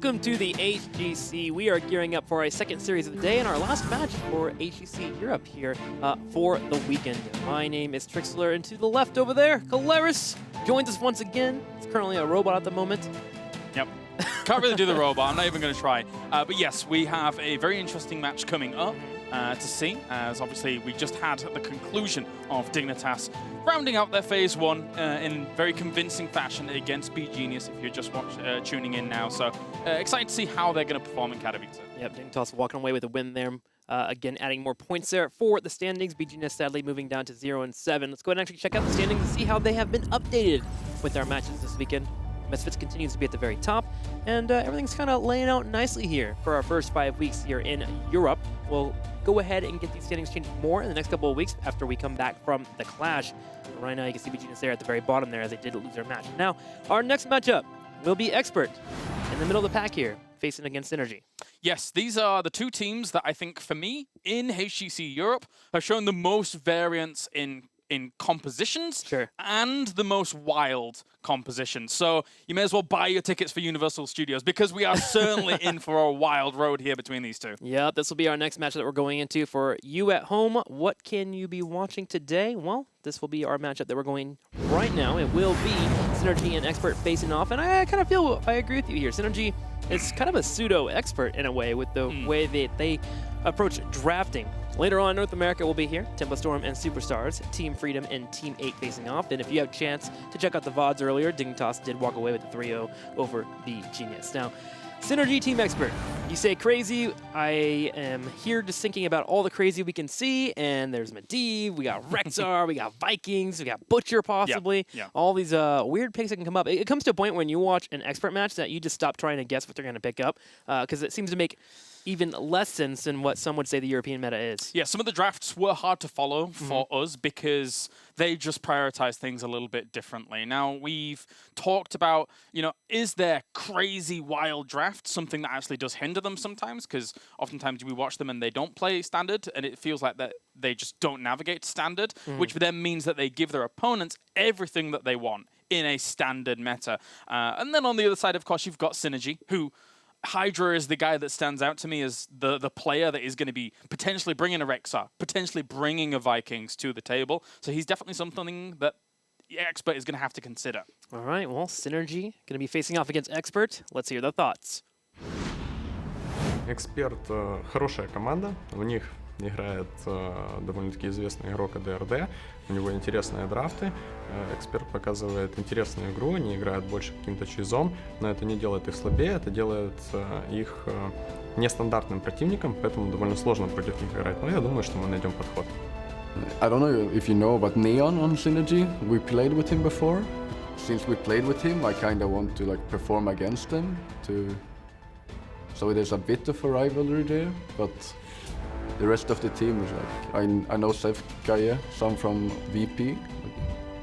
Welcome to the HGC. We are gearing up for a second series of the day and our last match for HGC Europe here for the weekend. My name is Trixler, and to the left over there, Caleris joins us once again. It's currently a robot at the moment. Yep. Can't really do the robot. I'm not even going to try. But yes, we have a very interesting match coming up to see, as obviously we just had the conclusion of Dignitas rounding out their phase one in very convincing fashion against B Genius, if you're just tuning in now. So excited to see how they're going to perform in Katowice. Yep, Dignitas walking away with a win there. Again, adding more points there for the standings. B Genius sadly moving down to 0-7. Let's go ahead and actually check out the standings and see how they have been updated with their matches this weekend. Misfits continues to be at the very top, and everything's kind of laying out nicely here for our first 5 weeks here in Europe. We'll go ahead and get these standings changed more in the next couple of weeks after we come back from the Clash. But right now, you can see B Genius there at the very bottom there as they did lose their match. Now, our next matchup will be Expert in the middle of the pack here, facing against Synergy. Yes, these are the two teams that I think, for me, in HGC Europe, have shown the most variance in compositions and the most wild compositions. So you may as well buy your tickets for Universal Studios, because we are certainly in for a wild road here between these two. Yeah, this will be our next match that we're going into. For you at home, what can you be watching today? Well, this will be our matchup that we're going right now. It will be Synergy and Expert facing off, and I kind of feel I agree with you here. Synergy is kind of a pseudo-expert in a way with the way that they approach drafting. Later on, North America will be here. Tempo Storm and Superstars, Team Freedom and Team 8 facing off. And if you have a chance to check out the VODs earlier, Dignitas did walk away with a 3-0 over B Genius. Now, Synergy Team Expert, you say crazy. I am here just thinking about all the crazy we can see. And there's Medivh, we got Rexar, we got Vikings, we got Butcher possibly. Yeah. All these weird picks that can come up. It comes to a point when you watch an Expert match that you just stop trying to guess what they're going to pick up, because it seems to make even less sense than what some would say the European meta is. Yeah, some of the drafts were hard to follow for us because they just prioritize things a little bit differently. Now, we've talked about, is their crazy wild draft something that actually does hinder them sometimes? Because oftentimes we watch them and they don't play standard, and it feels like that they just don't navigate standard, which then means that they give their opponents everything that they want in a standard meta. And then on the other side, of course, you've got Synergy, who Hydra is the guy that stands out to me as the player that is going to be potentially bringing a Rexar, potentially bringing a Vikings to the table. So he's definitely something that Expert is going to have to consider. All right, well, Synergy going to be facing off against Expert. Let's hear the thoughts. Эксперт хорошая команда, в них играет довольно-таки известный игрок АДРД, у него интересные драфты, Эксперт показывает интересную игру, они играют больше каким-то чизом, но это не делает их слабее, это делает их нестандартным противником, поэтому довольно сложно против них играть, но я думаю, что мы найдем подход. I don't know if you know about Neon on Synergy, we played with him before. Since we played with him, I kind of want to perform against him, so there's a bit of a rivalry there, but the rest of the team is I know Seth Gaia, some from VP.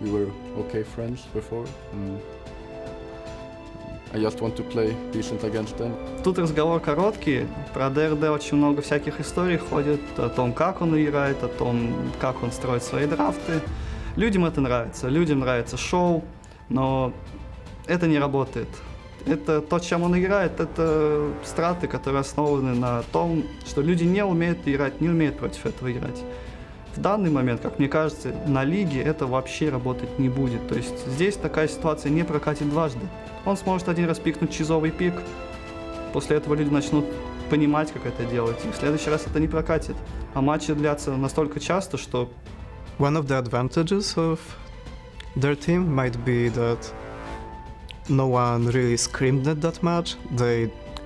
We were okay friends before. And I just want to play decent against them. Тут разговор короткий. Про ДРД очень много всяких историй ходит. О том, как он играет, о том, как он строит свои драфты. Людям это нравится. Людям нравится шоу. Но это не работает. Это то, чем он играет, это страты, которые основаны на том, что люди не умеют играть, не умеют против этого играть. В данный момент, как мне кажется, на лиге это вообще работать не будет. То есть здесь такая ситуация не прокатит дважды. Он сможет один раз пикнуть чизовый пик, после этого люди начнут понимать, как это делать, и в следующий раз это не прокатит. А матчи длятся настолько часто, что... One of the advantages of their team might be that no one really screamed at that match.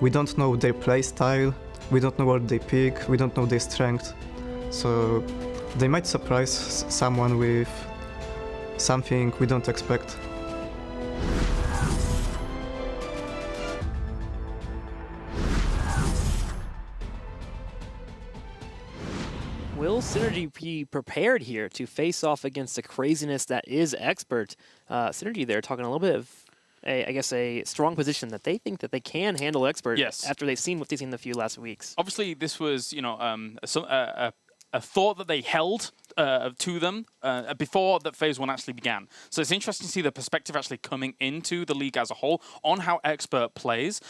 We don't know their play style, we don't know what they pick, we don't know their strength. So they might surprise someone with something we don't expect. Will Synergy be prepared here to face off against the craziness that is Expert? Synergy there talking a little bit of a strong position that they think that they can handle Expert after they've seen what they've seen in the few last weeks. Obviously, this was, a thought that they held to them before that phase one actually began. So it's interesting to see the perspective actually coming into the league as a whole on how Expert plays.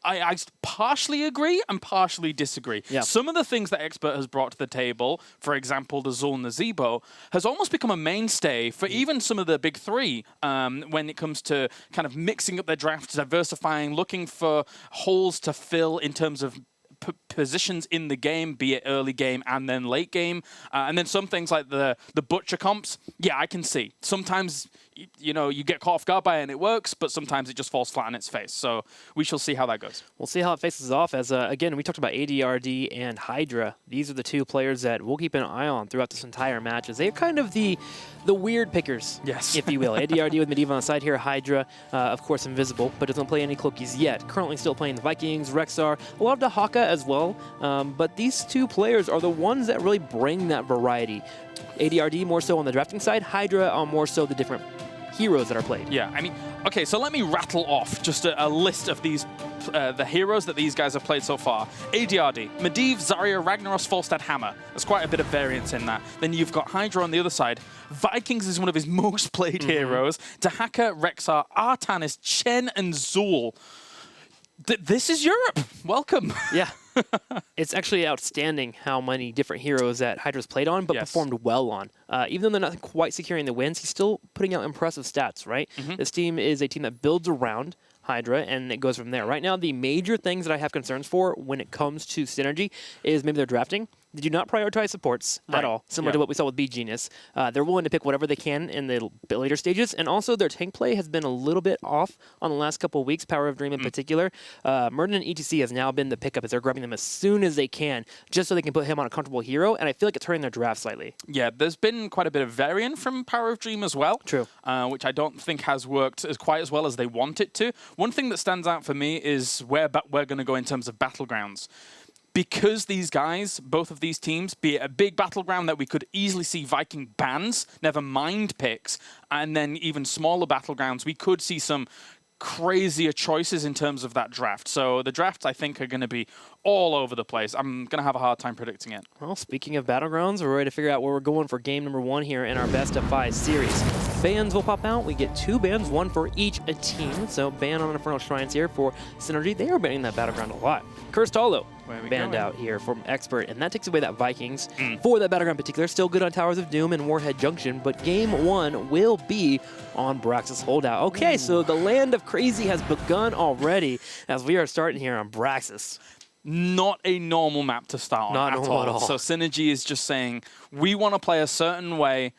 I partially agree and partially disagree. Yeah. Some of the things that Expert has brought to the table, for example, the Zul Nazebo, has almost become a mainstay for even some of the big three when it comes to kind of mixing up their drafts, diversifying, looking for holes to fill in terms of positions in the game, be it early game and then late game. And then some things like the Butcher comps, yeah, I can see. Sometimes, you know, you get caught off guard by it and it works, but sometimes it just falls flat on its face. So we shall see how that goes. We'll see how it faces off as, again, we talked about ADRD and Hydra. These are the two players that we'll keep an eye on throughout this entire match as they're kind of the weird pickers, yes, if you will. ADRD with Medivh on the side here, Hydra, of course, invisible, but doesn't play any Cloakies yet. Currently still playing the Vikings, Rexar, a lot of Dahaka as well, but these two players are the ones that really bring that variety. ADRD more so on the drafting side, Hydra on more so the different heroes that are played. Yeah, I mean, okay, so let me rattle off just a list of these, the heroes that these guys have played so far. ADRD, Medivh, Zarya, Ragnaros, Falstad, Hammer. There's quite a bit of variance in that. Then you've got Hydra on the other side. Vikings is one of his most played heroes. Dahaka, Rexar, Artanis, Chen, and Zul. This is Europe. Welcome. Yeah. It's actually outstanding how many different heroes that Hydra's played on, but performed well on. Even though they're not quite securing the wins, he's still putting out impressive stats, right? This team is a team that builds around Hydra, and it goes from there. Right now, the major things that I have concerns for when it comes to Synergy is maybe their drafting. They do not prioritize supports at all, similar to what we saw with B-Genius. They're willing to pick whatever they can in the later stages, and also their tank play has been a little bit off on the last couple of weeks, Power of Dream in particular. Murden and ETC has now been the pickup as they're grabbing them as soon as they can, just so they can put him on a comfortable hero, and I feel like it's hurting their draft slightly. Yeah, there's been quite a bit of variant from Power of Dream as well. True. Which I don't think has worked quite as well as they want it to. One thing that stands out for me is where we're going to go in terms of Battlegrounds. Because these guys, both of these teams, be it a big battleground that we could easily see Viking bans, never mind picks, and then even smaller battlegrounds, we could see some crazier choices in terms of that draft. So the drafts, I think, are going to be all over the place. I'm going to have a hard time predicting it. Well, speaking of Battlegrounds, we're ready to figure out where we're going for game number 1 here in our best of 5 series. Bans will pop out. We get 2 bans, 1 for each a team. So ban on Infernal Shrines here for Synergy. They are banning that Battleground a lot. Cursed Hollow banned out here from Expert, and that takes away that Vikings for that Battleground in particular. Still good on Towers of Doom and Warhead Junction, but game 1 will be on Braxis Holdout. Okay, so the land of crazy has begun already as we are starting here on Braxis. Not a normal map to start on at all. So Synergy is just saying, we want to play a certain way.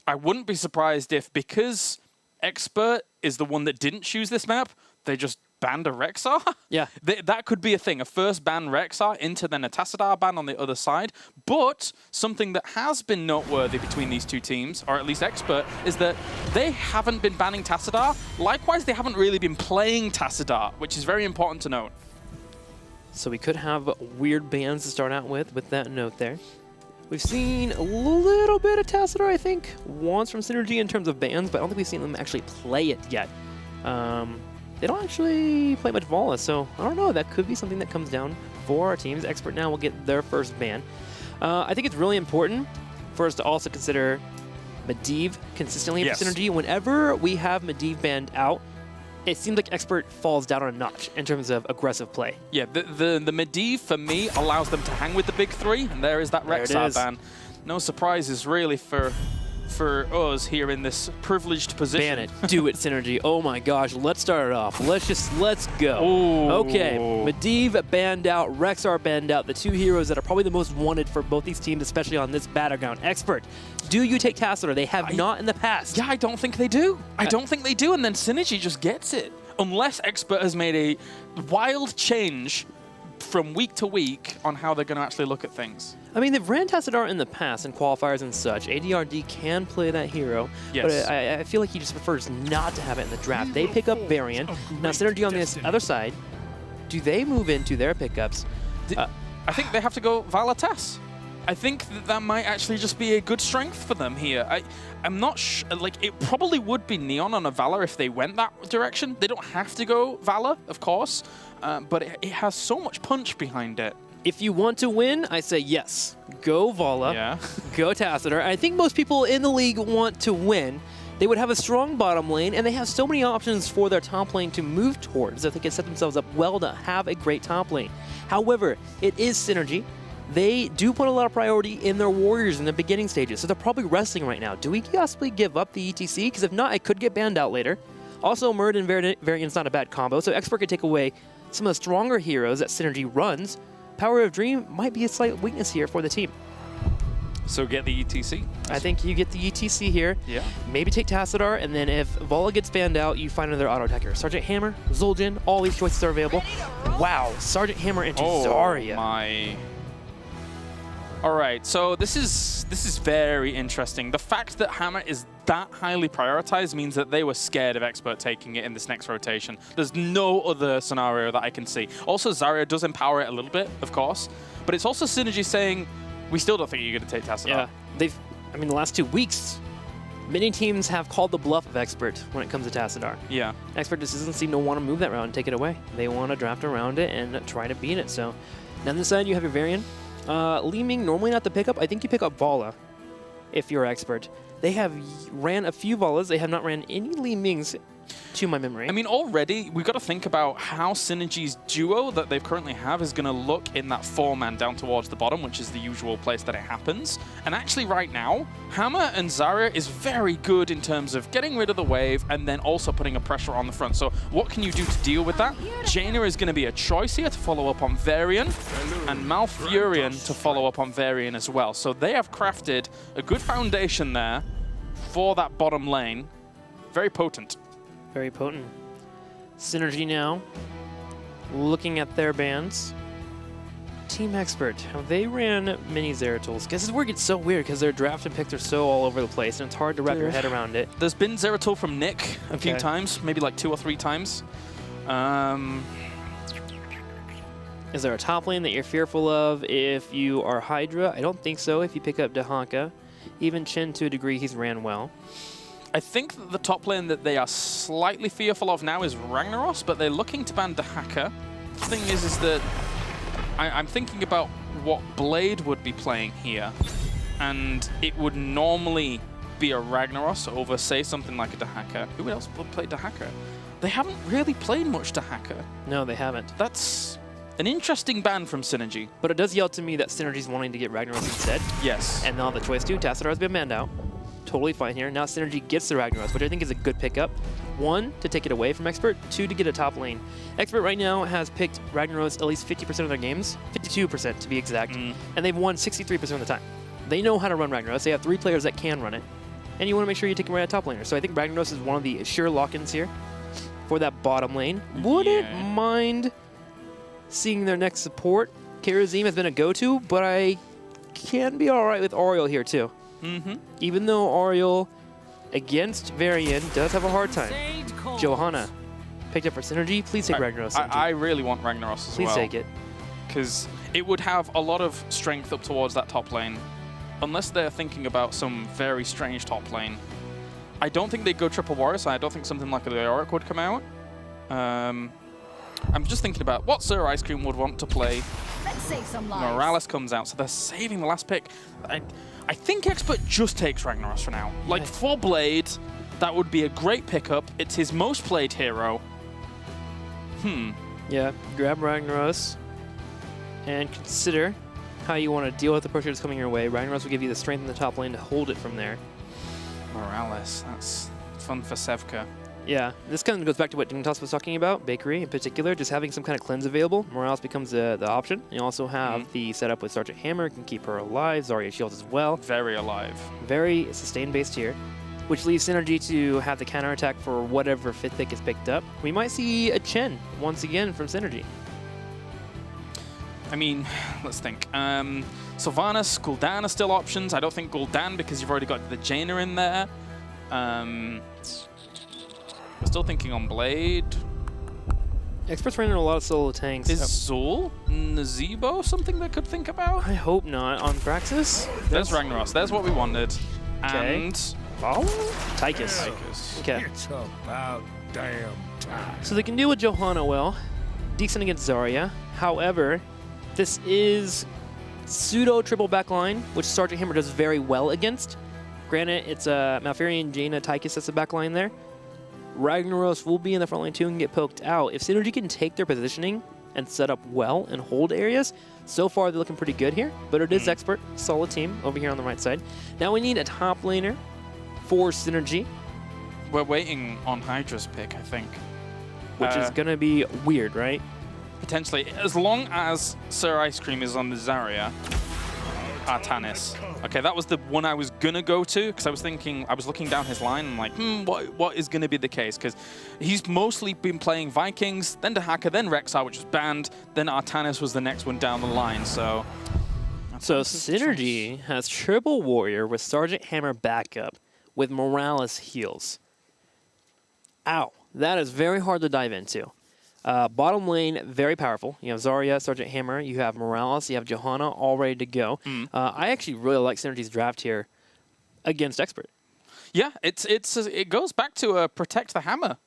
I wouldn't be surprised if, because Expert is the one that didn't choose this map, they just banned a Rexar? Yeah. That could be a thing. A first ban Rexar into then a Tassadar ban on the other side. But something that has been noteworthy between these two teams, or at least Expert, is that they haven't been banning Tassadar. Likewise, they haven't really been playing Tassadar, which is very important to note. So we could have weird bans to start out with that note there. We've seen a little bit of Tassadar, I think, once from Synergy in terms of bans, but I don't think we've seen them actually play it yet. They don't actually play much Vala, so I don't know. That could be something that comes down for our teams. Expert now will get their first ban. I think it's really important for us to also consider Medivh consistently for Synergy. Whenever we have Medivh banned out, it seems like Expert falls down a notch in terms of aggressive play. Yeah, the Medivh, for me, allows them to hang with the big 3, and there is that Rexar ban. No surprises, really, for us here in this privileged position. Ban it. Do it, Synergy. Oh my gosh, let's start it off. Let's go. Ooh. Okay, Medivh banned out, Rexar banned out, the 2 heroes that are probably the most wanted for both these teams, especially on this Battleground. Expert, do you take Tassadar? They have not in the past. Yeah, I don't think they do. I don't think they do, and then Synergy just gets it. Unless Expert has made a wild change from week to week on how they're going to actually look at things. I mean, they've ran Tassadar in the past in qualifiers and such. ADRD can play that hero, but I feel like he just prefers not to have it in the draft. They pick up Varian. Now, Synergy on this other side, do they move into their pickups? I think they have to go Valatas. I think that might actually just be a good strength for them here. I'm not like, it probably would be Neon on a Valor if they went that direction. They don't have to go Valor, of course, but it has so much punch behind it. If you want to win, I say yes. Go Vala. Yeah. Go Tassadar. I think most people in the league want to win. they would have a strong bottom lane, and they have so many options for their top lane to move towards that they can set themselves up well to have a great top lane. However, it is Synergy. They do put a lot of priority in their warriors in the beginning stages, so they're probably wrestling right now. Do we possibly give up the ETC? Because if not, it could get banned out later. Also, Murd and Variant's not a bad combo, so Expert could take away some of the stronger heroes that Synergy runs. Power of Dream might be a slight weakness here for the team. So get the ETC. I think you get the ETC here. Yeah. Maybe take Tassadar, and then if Vola gets banned out, you find another auto attacker. Sergeant Hammer, Zul'jin, all these choices are available. Wow, Sergeant Hammer into Zarya. My. All right, so this is very interesting. The fact that Hammer is that highly prioritized means that they were scared of Expert taking it in this next rotation. There's no other scenario that I can see. Also, Zarya does empower it a little bit, of course, but it's also Synergy saying, we still don't think you're going to take Tassadar. Yeah, I mean, the last 2 weeks, many teams have called the bluff of Expert when it comes to Tassadar. Yeah. Expert just doesn't seem to want to move that round and take it away. They want to draft around it and try to beat it. So, down the side, you have your Varian. Li Ming, normally not the pickup. I think you pick up Vola if you're Expert. They have ran a few Volas. They have not ran any Li Mings to my memory. I mean, already, we've got to think about how Synergy's duo that they currently have is going to look in that 4-man down towards the bottom, which is the usual place that it happens. And actually, right now, Hammer and Zarya is very good in terms of getting rid of the wave and then also putting a pressure on the front. So what can you do to deal with that? Jaina is going to be a choice here to follow up on Varian, and Malfurion to follow up on Varian as well. So they have crafted a good foundation there for that bottom lane. Very potent. Very potent. Synergy now, looking at their bans. Team Expert, how they ran mini Zeratools. Guess this is where it gets so weird because their draft and picks are so all over the place and it's hard to wrap your head around it. There's been Zeratul from Nick a few times, maybe like 2 or 3 times. Is there a top lane that you're fearful of if you are Hydra? I don't think so if you pick up Dahanka. Even Chen, to a degree, he's ran well. I think that the top lane that they are slightly fearful of now is Ragnaros, but they're looking to ban Dahaka. The thing is that I'm thinking about what Blade would be playing here, and it would normally be a Ragnaros over, say, something like a Dahaka. Who else would play Dahaka? They haven't really played much Dahaka. No, they haven't. That's an interesting ban from Synergy. But it does yell to me that Synergy's wanting to get Ragnaros instead. Yes. And now the choice too. Tassadar has been banned out. Totally fine here. Now Synergy gets the Ragnaros, which I think is a good pickup. 1, to take it away from Expert. 2, to get a top lane. Expert right now has picked Ragnaros at least 50% of their games. 52% to be exact. And they've won 63% of the time. They know how to run Ragnaros. They have 3 players that can run it. And you want to make sure you take him right at top laner. So I think Ragnaros is one of the sure lock-ins here for that bottom lane. Wouldn't mind seeing their next support. Karazim has been a go-to, but I can be all right with Oriel here too. Even though Oriel against Varian does have a hard time. Johanna picked up for Synergy. Please take Ragnaros. I really want Ragnaros as well. Please take it. Because it would have a lot of strength up towards that top lane. Unless they're thinking about some very strange top lane. I don't think they'd go triple warrior, so I don't think something like a Leoric would come out. I'm just thinking about what Sir Ice Cream would want to play. Let's save some lives. Morales comes out, so they're saving the last pick. I think Expert just takes Ragnaros for now. Like, for Blade, that would be a great pickup. It's his most played hero. Yeah, grab Ragnaros and consider how you want to deal with the pressure that's coming your way. Ragnaros will give you the strength in the top lane to hold it from there. Morales, that's fun for Sevka. Yeah, this kind of goes back to what Dignitas was talking about, Bakery in particular, just having some kind of cleanse available. Morales becomes the option. You also have the setup with Sergeant Hammer, can keep her alive, Zarya shields as well. Very alive. Very sustain-based here, which leaves Synergy to have the counterattack for whatever 5th pick is picked up. We might see a Chen once again from Synergy. I mean, let's think. Sylvanas, Gul'dan are still options. I don't think Gul'dan because you've already got the Jaina in there. We're still thinking on Blade. Experts running a lot of solo tanks. Is Zul, Nazebo something they could think about? I hope not. On Thraxus? There's Ragnaros. There's what we wanted. Okay. And Tychus. Okay. It's about damn time. So they can deal with Johanna well. Decent against Zarya. However, this is pseudo triple backline, which Sergeant Hammer does very well against. Granted, it's Malfurion, Jaina, Tychus that's the back line there. Ragnaros will be in the front line too and get poked out. If Synergy can take their positioning and set up well and hold areas, so far they're looking pretty good here. But it is Expert, solid team over here on the right side. Now we need a top laner for Synergy. We're waiting on Hydra's pick, I think. Which is going to be weird, right? Potentially. As long as Sir Ice Cream is on the Zarya, Artanis. Okay, that was the one I was going to go to, because I was thinking, I was looking down his line and like, what is going to be the case? Because he's mostly been playing Vikings, then Dahaka, then Rexar, which was banned, then Artanis was the next one down the line, so... So Synergy has Triple Warrior with Sergeant Hammer backup with Morales heals. Ow. That is very hard to dive into. Bottom lane, very powerful. You have Zarya, Sergeant Hammer, you have Morales, you have Johanna all ready to go. I actually really like Synergy's draft here against Expert. Yeah, it goes back to Protect the Hammer,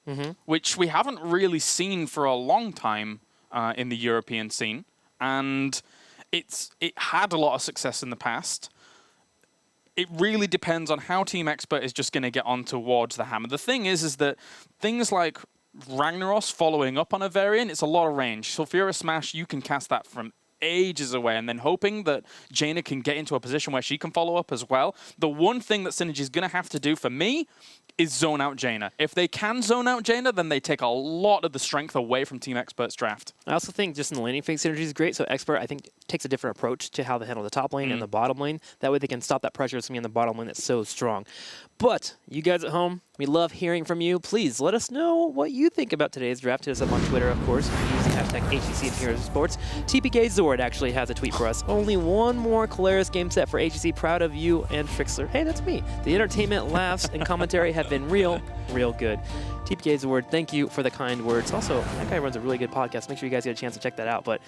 which we haven't really seen for a long time in the European scene. And it had a lot of success in the past. It really depends on how Team Expert is just going to get on towards the Hammer. The thing is that things like Ragnaros following up on a variant, it's a lot of range. Sulfura Smash, you can cast that from ages away, and then hoping that Jaina can get into a position where she can follow up as well. The one thing that Synergy is going to have to do for me is zone out Jaina. If they can zone out Jaina, then they take a lot of the strength away from Team Expert's draft. I also think just in the laning phase, Synergy is great. So Expert, I think, takes a different approach to how they handle the top lane and the bottom lane. That way they can stop that pressure that's going to be in the bottom lane that's so strong. But you guys at home, we love hearing from you. Please let us know what you think about today's draft. Hit us up on Twitter, of course. Use the hashtag HGC and Heroes of Sports. TPK Zord actually has a tweet for us. Only one more Caleres game set for HGC. Proud of you and Trixler. Hey, that's me. The entertainment, laughs, and commentary have been real good. TPK Zord, thank you for the kind words. Also, that guy runs a really good podcast. Make sure you guys get a chance to check that out. But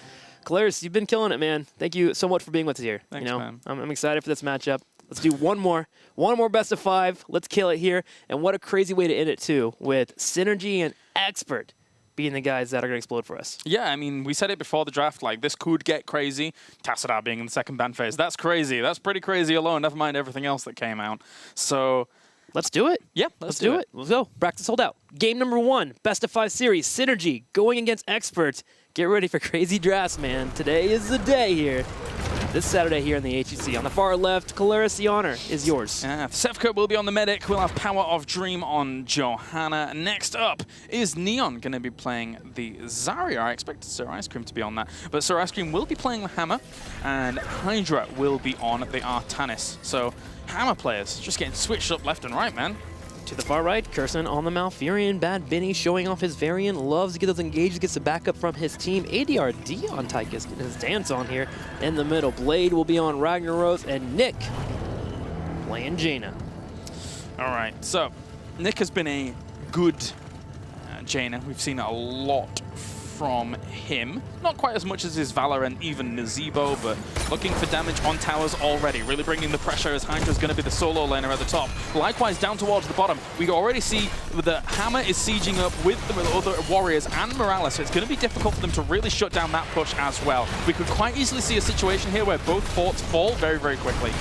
Caleres, you've been killing it, man. Thank you so much for being with us here. Thanks, man. I'm excited for this matchup. Let's do one more best of 5. Let's kill it here. And what a crazy way to end it, too, with Synergy and Expert being the guys that are going to explode for us. Yeah, I mean, we said it before the draft, like, this could get crazy. Tassadar being in the second ban phase, that's crazy. That's pretty crazy alone, never mind everything else that came out. So... let's do it. Yeah, let's do it. Let's go. Practice hold out. Game number 1, best of 5 series. Synergy going against Expert. Get ready for crazy drafts, man. Today is the day here. This Saturday here in the HGC. On the far left, Caleres, the honor is yours. Sefka will be on the medic. We'll have Power of Dream on Johanna. Next up is Neon going to be playing the Zarya. I expected Sir Ice Cream to be on that. But Sir Ice Cream will be playing the Hammer, and Hydra will be on the Artanis. So Hammer players just getting switched up left and right, man. To the far right, Curson on the Malfurion. Bad Benny showing off his variant. Loves to get those engages, gets the backup from his team. ADRD on Tychus, getting his dance on here. In the middle, Blade will be on Ragnaros, and Nick playing Jaina. All right, so Nick has been a good Jaina. We've seen a lot from him. Not quite as much as his Valor and even Nazeebo, but looking for damage on towers already. Really bringing the pressure as Hydra's going to be the solo laner at the top. Likewise, down towards the bottom, we already see the Hammer is sieging up with the other warriors and Morales, so it's going to be difficult for them to really shut down that push as well. We could quite easily see a situation here where both forts fall very, very quickly.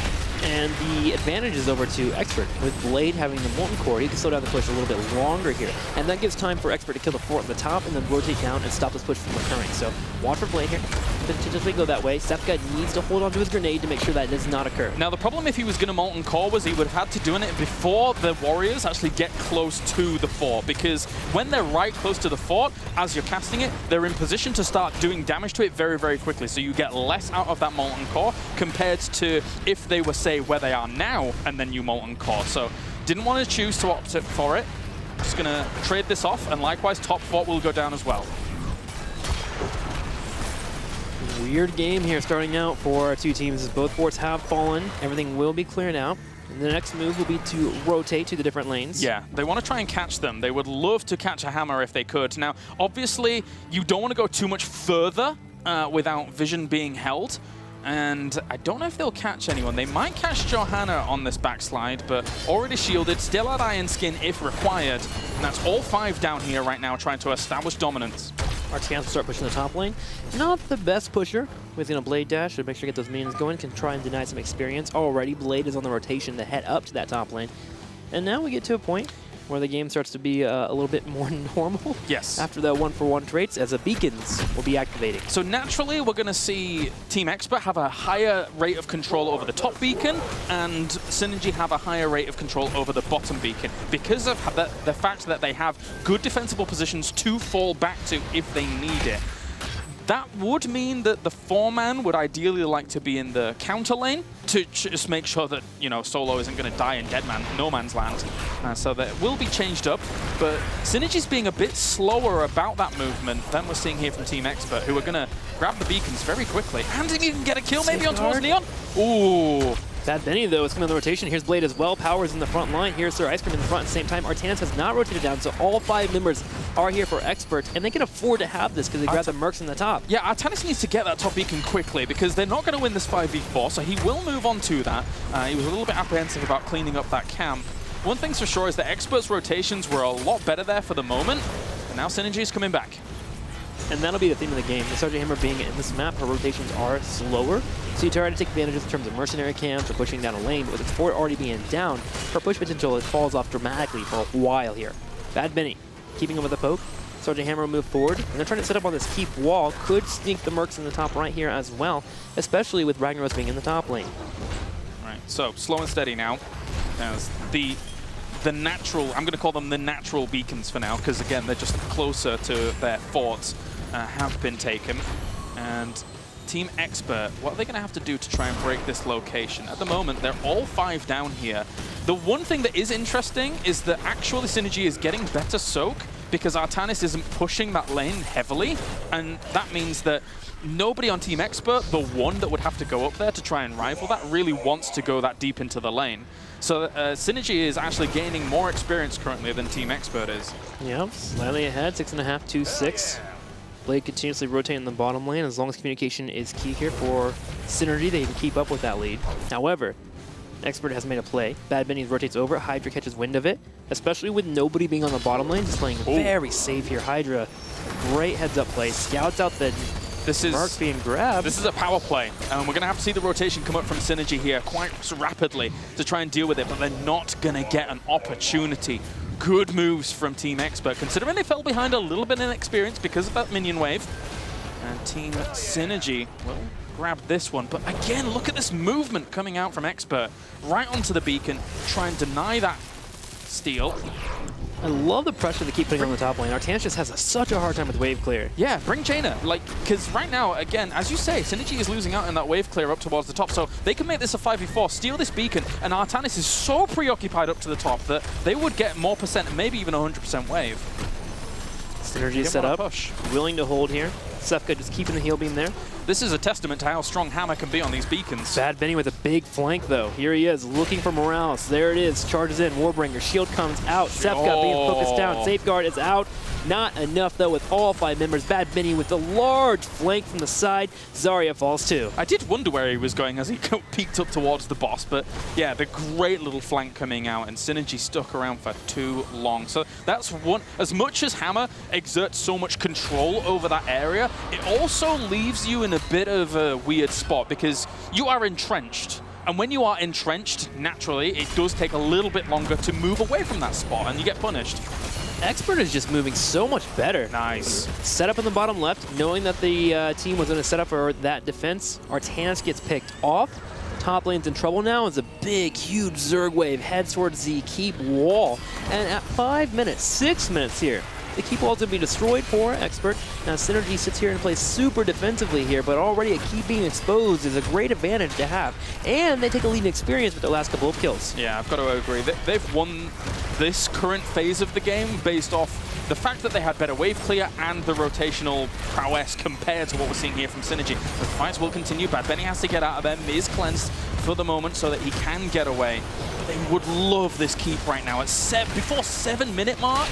And the advantage is over to Expert. With Blade having the Molten Core, he can slow down the push a little bit longer here. And that gives time for Expert to kill the fort on the top and then rotate down and stop this push from occurring. So watch for Blade here. Potentially go that way. Sefka needs to hold onto his grenade to make sure that does not occur. Now the problem if he was going to Molten Core was he would have had to do it before the warriors actually get close to the fort, because when they're right close to the fort, as you're casting it, they're in position to start doing damage to it very, very quickly. So you get less out of that Molten Core compared to if they were, say, where they are now and then you Molten Core. So didn't want to choose to opt for it. Just going to trade this off, and likewise top fort will go down as well. Weird game here starting out for our two teams as both forts have fallen. Everything will be cleared out. And the next move will be to rotate to the different lanes. Yeah, they want to try and catch them. They would love to catch a Hammer if they could. Now, obviously, you don't want to go too much further without vision being held. And I don't know if they'll catch anyone. They might catch Johanna on this backslide, but already shielded, still at Iron Skin if required. And that's all 5 down here right now trying to establish dominance. Artians will start pushing the top lane. Not the best pusher. With a Blade dash to make sure to get those minions going. Can try and deny some experience. Already, Blade is on the rotation to head up to that top lane. And now we get to a point where the game starts to be a little bit more normal. Yes. After the 1-for-1 traits, as the beacons will be activating. So naturally, we're going to see Team Expert have a higher rate of control over the top beacon, and Synergy have a higher rate of control over the bottom beacon because of the fact that they have good defensible positions to fall back to if they need it. That would mean that the 4-man would ideally like to be in the counter lane to just make sure that, you know, Solo isn't going to die in no man's land. So that will be changed up, but Synergy's being a bit slower about that movement than we're seeing here from Team Expert, who are going to grab the beacons very quickly. And if you can get a kill maybe on towards Neon. Ooh. Bad Benny, though, is coming on the rotation. Here's Blade as well. Power's in the front line. Here's Sir Ice Cream in the front at the same time. Artanis has not rotated down, so all 5 members are here for Experts, and they can afford to have this because they grab the Mercs in the top. Yeah, Artanis needs to get that top beacon quickly because they're not going to win this 5v4, so he will move on to that. He was a little bit apprehensive about cleaning up that camp. One thing's for sure is that Experts' rotations were a lot better there for the moment, and now Synergy is coming back. And that'll be the theme of the game. The Sergeant Hammer being in this map, her rotations are slower. So you try to take advantage in terms of mercenary camps or pushing down a lane, but with its fort already being down, her push potential falls off dramatically for a while here. Bad Benny keeping him with a poke. Sergeant Hammer will move forward, and they're trying to set up on this keep wall. Could sneak the Mercs in the top right here as well, especially with Ragnaros being in the top lane. All right, so slow and steady now. As the natural, I'm going to call them the natural beacons for now, because again, they're just closer to their forts. Have been taken, and Team Expert, what are they going to have to do to try and break this location? At the moment, they're all 5 down here. The one thing that is interesting is that actually Synergy is getting better soak because Artanis isn't pushing that lane heavily, and that means that nobody on Team Expert, the one that would have to go up there to try and rival that, really wants to go that deep into the lane. So Synergy is actually gaining more experience currently than Team Expert is. Yep, slightly ahead, 6.5, 2-6. Blade continuously rotating in the bottom lane. As long as communication is key here for Synergy, they can keep up with that lead. However, Expert has made a play. Bad Benny rotates over. Hydra catches wind of it, especially with nobody being on the bottom lane. Just playing very safe here. Hydra, great heads-up play. Scouts out the Mercs being grabbed. This is a power play, and we're going to have to see the rotation come up from Synergy here quite rapidly to try and deal with it, but they're not going to get an opportunity. Good moves from Team Expert, considering they fell behind a little bit in experience because of that minion wave. And Team Synergy will grab this one. But again, look at this movement coming out from Expert. Right onto the beacon, try and deny that steal. I love the pressure they keep putting on the top lane. Artanis just has such a hard time with wave clear. Yeah, bring Jaina. Because right now, again, as you say, Synergy is losing out in that wave clear up towards the top, so they can make this a 5v4, steal this beacon, and Artanis is so preoccupied up to the top that they would get more percent, maybe even 100% wave. Synergy is set up, willing to hold here. Sefka just keeping the heal beam there. This is a testament to how strong Hammer can be on these beacons. Bad Benny with a big flank, though. Here he is, looking for Morales. There it is, charges in, Warbringer, shield comes out. Sefka being focused down, Safeguard is out. Not enough, though, with all 5 members. Bad Benny with a large flank from the side. Zarya falls, too. I did wonder where he was going as he peeked up towards the boss, but yeah, the great little flank coming out, and Synergy stuck around for too long. So that's one. As much as Hammer exerts so much control over that area, it also leaves you in a bit of a weird spot because you are entrenched. And when you are entrenched, naturally, it does take a little bit longer to move away from that spot, and you get punished. Expert is just moving so much better. Nice. Set up in the bottom left, knowing that the team was going to set up for that defense. Artanis gets picked off. Top lane's in trouble now as a big, huge Zerg wave heads towards the keep wall. And at 5 minutes, 6 minutes here, the keep wall's going to be destroyed for Expert. Now Synergy sits here and plays super defensively here, but already a keep being exposed is a great advantage to have. And they take a lead in experience with their last couple of kills. Yeah, I've got to agree. They've won this current phase of the game based off the fact that they had better wave clear and the rotational prowess compared to what we're seeing here from Synergy. The fights will continue. Bad Benny has to get out of there. Miz cleansed for the moment so that he can get away. But they would love this keep right now. At before 7-minute mark,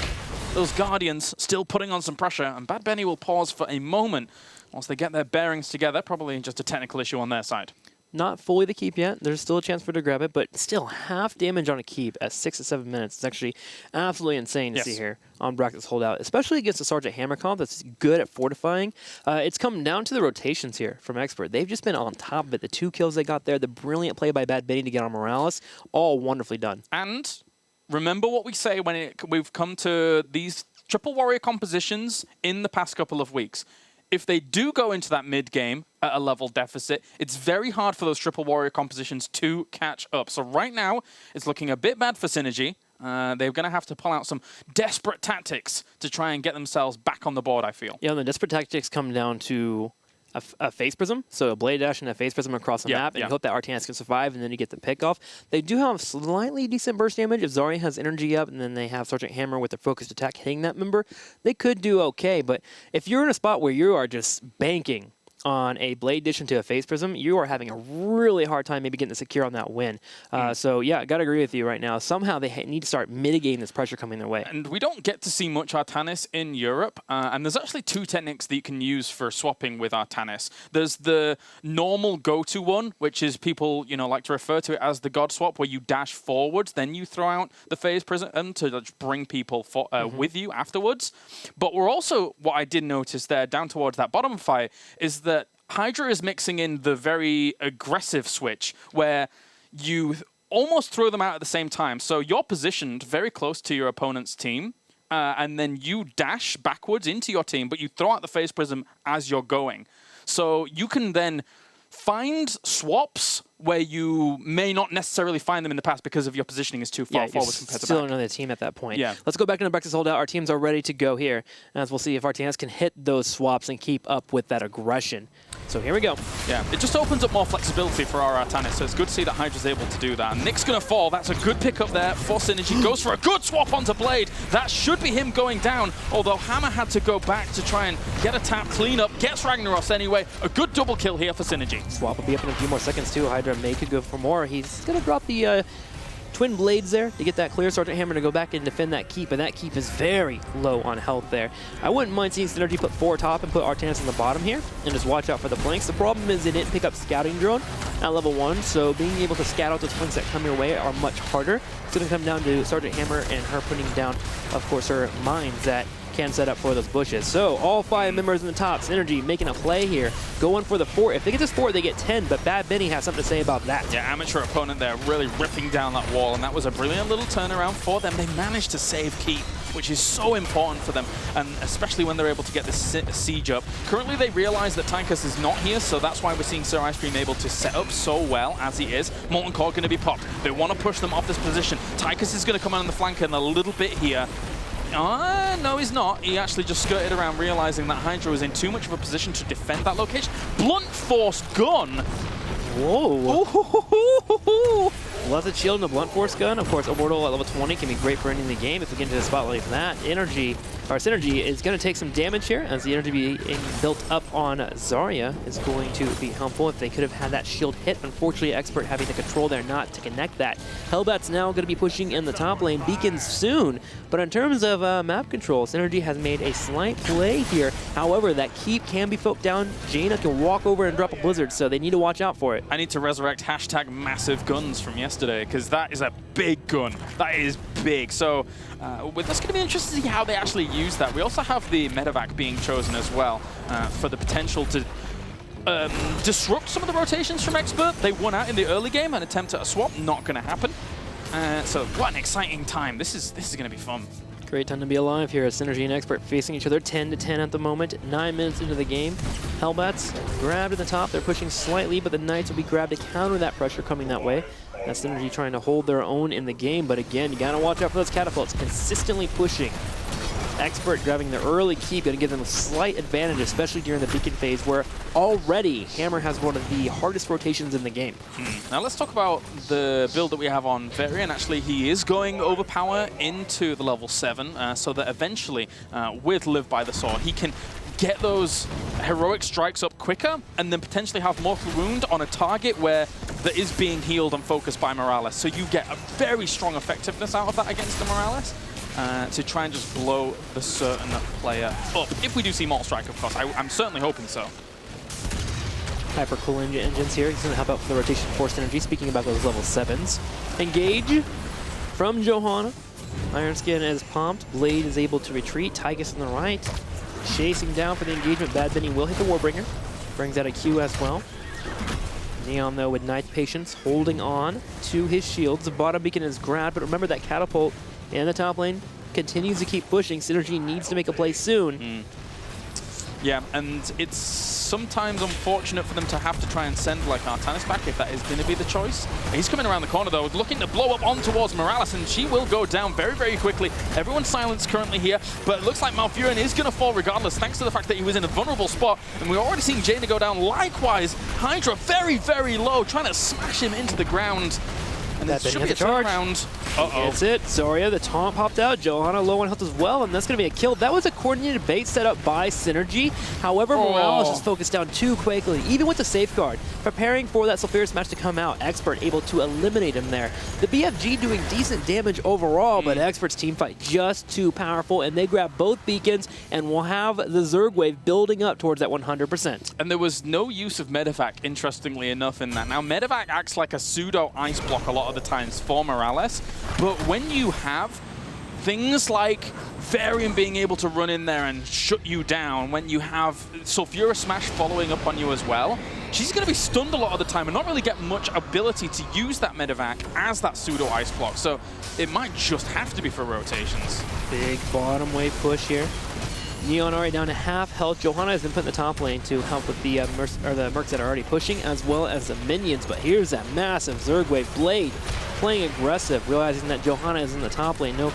those Guardians still putting on some pressure, and Bad Benny will pause for a moment whilst they get their bearings together. Probably just a technical issue on their side. Not fully the keep yet. There's still a chance for her to grab it, but still half damage on a keep at 6 to 7 minutes. It's actually absolutely insane to see here on Bracket's holdout, especially against a Sergeant Hammer comp that's good at fortifying. It's come down to the rotations here from Expert. They've just been on top of it. The 2 kills they got there, the brilliant play by Bad Benny to get on Morales, all wonderfully done. And remember what we say when we've come to these triple warrior compositions in the past couple of weeks. If they do go into that mid game at a level deficit, it's very hard for those triple warrior compositions to catch up. So right now, it's looking a bit bad for Synergy. They're going to have to pull out some desperate tactics to try and get themselves back on the board, I feel. Yeah, and the desperate tactics come down to a phase prism, so a blade dash and a phase prism across the map, and you hope that Artanis can survive, and then you get the pick off. They do have slightly decent burst damage if Zarya has energy up, and then they have Sergeant Hammer with their focused attack hitting that member. They could do okay, but if you're in a spot where you are just banking on a blade dish into a phase prism, you are having a really hard time maybe getting the secure on that win. So yeah, I gotta agree with you right now. Somehow they need to start mitigating this pressure coming their way. And we don't get to see much Artanis in Europe, and there's actually 2 techniques that you can use for swapping with Artanis. There's the normal go-to one, which is people like to refer to it as the God swap, where you dash forwards, then you throw out the phase prism to bring people with you afterwards. But we're also, what I did notice there down towards that bottom fight, is that Hydra is mixing in the very aggressive switch where you almost throw them out at the same time. So you're positioned very close to your opponent's team, and then you dash backwards into your team, but you throw out the phase prism as you're going. So you can then find swaps where you may not necessarily find them in the past because of your positioning is too far forward compared to still back. another team at that point. Yeah. Let's go back into Brex's holdout. Our teams are ready to go here, as we'll see if Artanis can hit those swaps and keep up with that aggression. So here we go. Yeah, it just opens up more flexibility for our Artanis, so it's good to see that Hydra's able to do that. And Nick's going to fall. That's a good pickup there for Synergy. Goes for a good swap onto Blade. That should be him going down, although Hammer had to go back to try and get a tap, clean up, gets Ragnaros anyway. A good double kill here for Synergy. Swap will be up in a few more seconds too. Hydra may could go for more. He's going to drop the twin blades there to get that clear. Sergeant Hammer to go back and defend that keep, and that keep is very low on health there. I wouldn't mind seeing Synergy put 4 top and put Artanis on the bottom here and just watch out for the flanks. The problem is they didn't pick up scouting drone at level 1, so being able to scout out those flanks that come your way are much harder. It's going to come down to Sergeant Hammer and her putting down, of course, her mines that can set up for those bushes. So all 5 members in the top, Synergy making a play here, going for the 4. If they get this 4, they get 10, but Bad Benny has something to say about that. Yeah, amateur opponent there really ripping down that wall, and that was a brilliant little turnaround for them. They managed to save keep, which is so important for them, and especially when they're able to get this siege up. Currently, they realize that Tychus is not here, so that's why we're seeing Sir Ice Cream able to set up so well as he is. Molten Core going to be popped. They want to push them off this position. Tychus is going to come on the flank in a little bit here. No, he's not. He actually just skirted around, realizing that Hydra was in too much of a position to defend that location. Blunt Force gun. Whoa. Lots of shield and a blunt force gun. Of course, Immortal at level 20 can be great for ending the game if we get into the spotlight for that. Synergy is going to take some damage here, as the energy being built up on Zarya is going to be helpful if they could have had that shield hit. Unfortunately, Expert having the control there not to connect that. Hellbat's now going to be pushing in the top lane. Beacons soon. But in terms of map control, Synergy has made a slight play here. However, that keep can be focused down. Jaina can walk over and drop a blizzard, so they need to watch out for it. I need to resurrect hashtag massive guns from yesterday, because that is a big gun. That is big. So that's going to be interesting to see how they actually use that. We also have the medevac being chosen as well for the potential to disrupt some of the rotations from Expert. They won out in the early game, an attempt at a swap, not going to happen. So what an exciting time. This is going to be fun. Great time to be alive here as Synergy and Expert facing each other 10-10 at the moment. 9 minutes into the game. Hellbats grabbed at the top. They're pushing slightly, but the Knights will be grabbed to counter that pressure coming that way. That's Synergy trying to hold their own in the game, but again, you gotta watch out for those catapults. Consistently pushing. Expert grabbing the early keep, gonna give them a slight advantage, especially during the beacon phase, where already Hammer has one of the hardest rotations in the game. Now let's talk about the build that we have on Varian. Actually, he is going overpower into the level 7, so that eventually, with Live by the Sword, he can get those heroic strikes up quicker and then potentially have mortal wound on a target where that is being healed and focused by Morales. So you get a very strong effectiveness out of that against the Morales. To try and just blow the certain player up. If we do see Mortal Strike, of course. I'm certainly hoping so. hyper cooling engines here. He's going to help out for the rotation force energy. Speaking about those level 7s. Engage from Johanna. Iron Skin is pumped. Blade is able to retreat. Tygus on the right. Chasing down for the engagement. Bad Benny will hit the Warbringer. Brings out a Q as well. Neon, though, with Ninth Patience, holding on to his shields. The bottom beacon is grabbed, but remember that Catapult in the top lane continues to keep pushing. Synergy needs to make a play soon. Yeah, and it's sometimes unfortunate for them to have to try and send like Artanis back if that is going to be the choice. He's coming around the corner though, looking to blow up on towards Morales, and she will go down very, very quickly. Everyone's silenced currently here, but it looks like Malfurion is going to fall regardless, thanks to the fact that he was in a vulnerable spot. And we're already seeing Jaina go down. Likewise, Hydra very, very low, trying to smash him into the ground. And that should be a turnaround. That's it. Zarya, the taunt popped out. Johanna low on health as well, and that's going to be a kill. That was a coordinated bait set up by Synergy. However, Morales just focused down too quickly, even with the safeguard. Preparing for that Sulfuris match to come out. Expert able to eliminate him there. The BFG doing decent damage overall, but Expert's team fight just too powerful, and they grab both beacons, and we'll have the Zerg wave building up towards that 100%. And there was no use of Medevac, interestingly enough, in that. Now, Medevac acts like a pseudo ice block a lot of the times for Morales, but when you have things like Varian being able to run in there and shut you down, when you have Sulfuris Smash following up on you as well, she's going to be stunned a lot of the time and not really get much ability to use that Medevac as that pseudo ice block. So it might just have to be for rotations. Big bottom wave push here. Neon already down to half health. Johanna has been put in the top lane to help with the Mercs that are already pushing, as well as the minions. But here's that massive Zerg wave. Blade playing aggressive, realizing that Johanna is in the top lane. No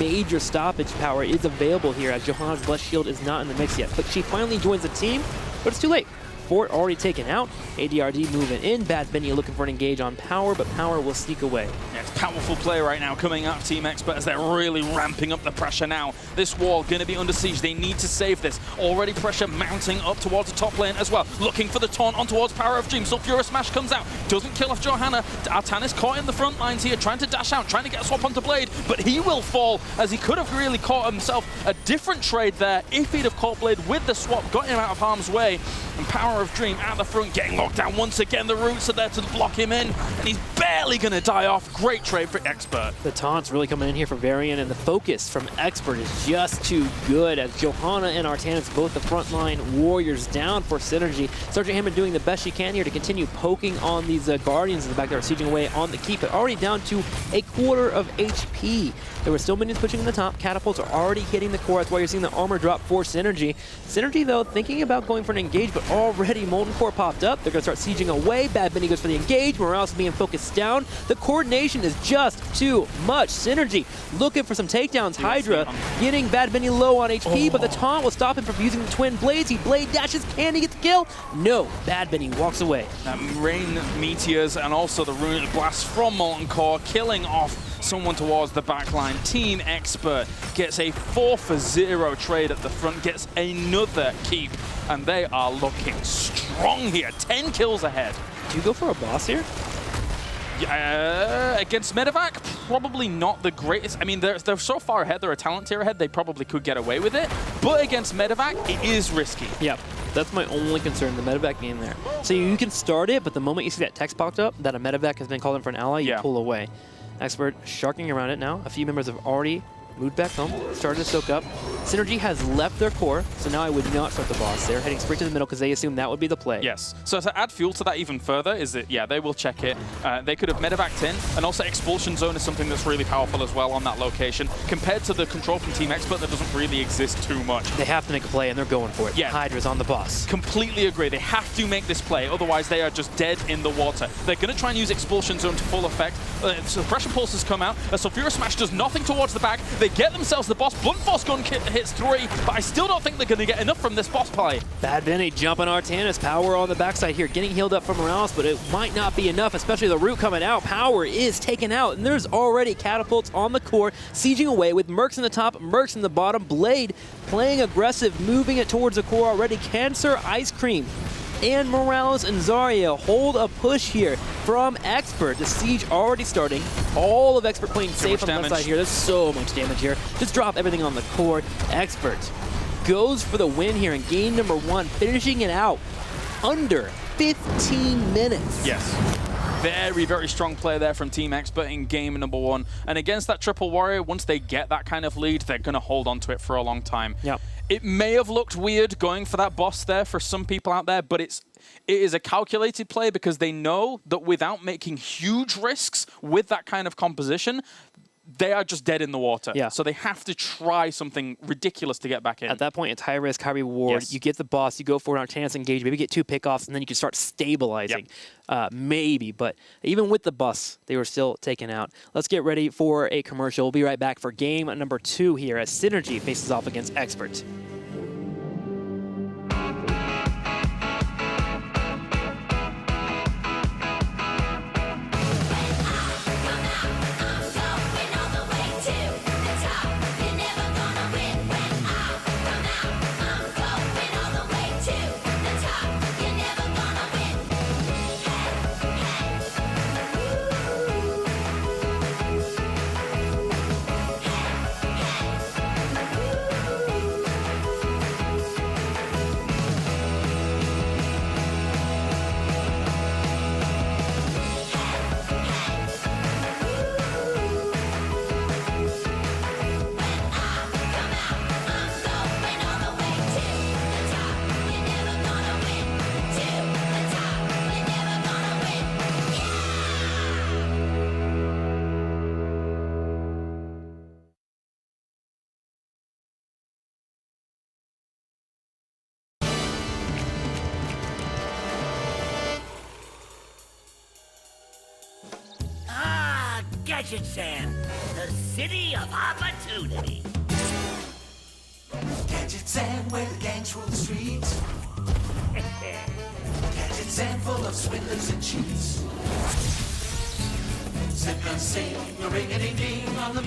major stoppage power is available here, as Johanna's Blessed Shield is not in the mix yet. But she finally joins the team, but it's too late. Fort already taken out. ADRD moving in. Bad Benny looking for an engage on Power, but Power will sneak away. Yeah, it's powerful play right now coming out of Team Expert as they're really ramping up the pressure now. This wall going to be under siege. They need to save this. Already pressure mounting up towards the top lane as well. Looking for the taunt on towards Power of Dream. Sulfuris Smash comes out. Doesn't kill off Johanna. Artanis caught in the front lines here, trying to dash out, trying to get a swap onto Blade, but he will fall as he could have really caught himself a different trade there if he'd have caught Blade with the swap, got him out of harm's way. And Power of Dream at the front, getting locked down once again. The roots are there to block him in, and he's barely going to die off. Great trade for Expert. The taunt's really coming in here for Varian, and the focus from Expert is just too good, as Johanna and Artanis, both the frontline warriors, down for Synergy. Sergeant Hammond doing the best she can here to continue poking on these Guardians in the back that are sieging away on the keep, but already down to a quarter of HP. There were still minions pushing in the top. Catapults are already hitting the core. That's why you're seeing the armor drop for Synergy. Synergy, though, thinking about going for an engage, but already Molten Core popped up. They're going to start sieging away. Bad Benny goes for the engage. Morales being focused down. The coordination is just too much. Synergy looking for some takedowns. Hydra getting Bad Benny low on HP, but the taunt will stop him from using the twin blades. He blade dashes. Can he get the kill? No. Bad Benny walks away. Rain Meteors and also the Runic Blast from Molten Core, killing off someone towards the back line. Team Expert gets a 4-for-0 trade at the front, gets another keep, and they are looking strong here. 10 kills ahead. Do you go for a boss here? Against Medevac, probably not the greatest. I mean, they're so far ahead, they're a talent tier ahead, they probably could get away with it. But against Medevac, it is risky. Yep. That's my only concern, the Medevac being there. So you can start it, but the moment you see that text popped up, that a Medevac has been called in for an ally, you pull away. Expert sharking around it now. A few members have already moved back home, started to soak up. Synergy has left their core, so now I would not start the boss. They're heading straight to the middle because they assume that would be the play. Yes. So to add fuel to that even further is that, yeah, they will check it. They could have Medevac'd in, and also Expulsion Zone is something that's really powerful as well on that location. Compared to the control from Team Expert, that doesn't really exist too much. They have to make a play, and they're going for it. Yeah. Hydra's on the boss. Completely agree. They have to make this play, otherwise they are just dead in the water. They're going to try and use Expulsion Zone to full effect. Suppression Pulses come out. A Sulfuris Smash does nothing towards the back. They get themselves the boss. Blunt Force Gun hits 3, but I still don't think they're going to get enough from this boss play. Bad Benny jumping Artanis. Power on the backside here, getting healed up from Morales, but it might not be enough, especially the root coming out. Power is taken out, and there's already catapults on the core, sieging away with Mercs in the top, Mercs in the bottom. Blade playing aggressive, moving it towards the core already. Cancer, Ice Cream, and Morales and Zarya hold a push here from Expert. The siege already starting. All of Expert playing safe on the left side here. There's so much damage here. Just drop everything on the core. Expert goes for the win here in game number 1, finishing it out under 15 minutes. Yes. Very, very strong play there from Team Expert in game number 1. And against that triple warrior, once they get that kind of lead, they're going to hold on to it for a long time. Yep. It may have looked weird going for that boss there for some people out there, but it is a calculated play because they know that without making huge risks with that kind of composition, they are just dead in the water. Yeah. So they have to try something ridiculous to get back in. At that point, it's high risk, high reward. Yes. You get the boss, you go for it on chance engage, maybe get 2 pickoffs, and then you can start stabilizing. Maybe, but even with the boss, they were still taken out. Let's get ready for a commercial. We'll be right back for game number 2 here as Synergy faces off against Expert. HGC, the city of opportunity. HGC, where the gangs rule the streets. HGC, full of swindlers and cheats. Zip and sing, ring-a-ding-ding on the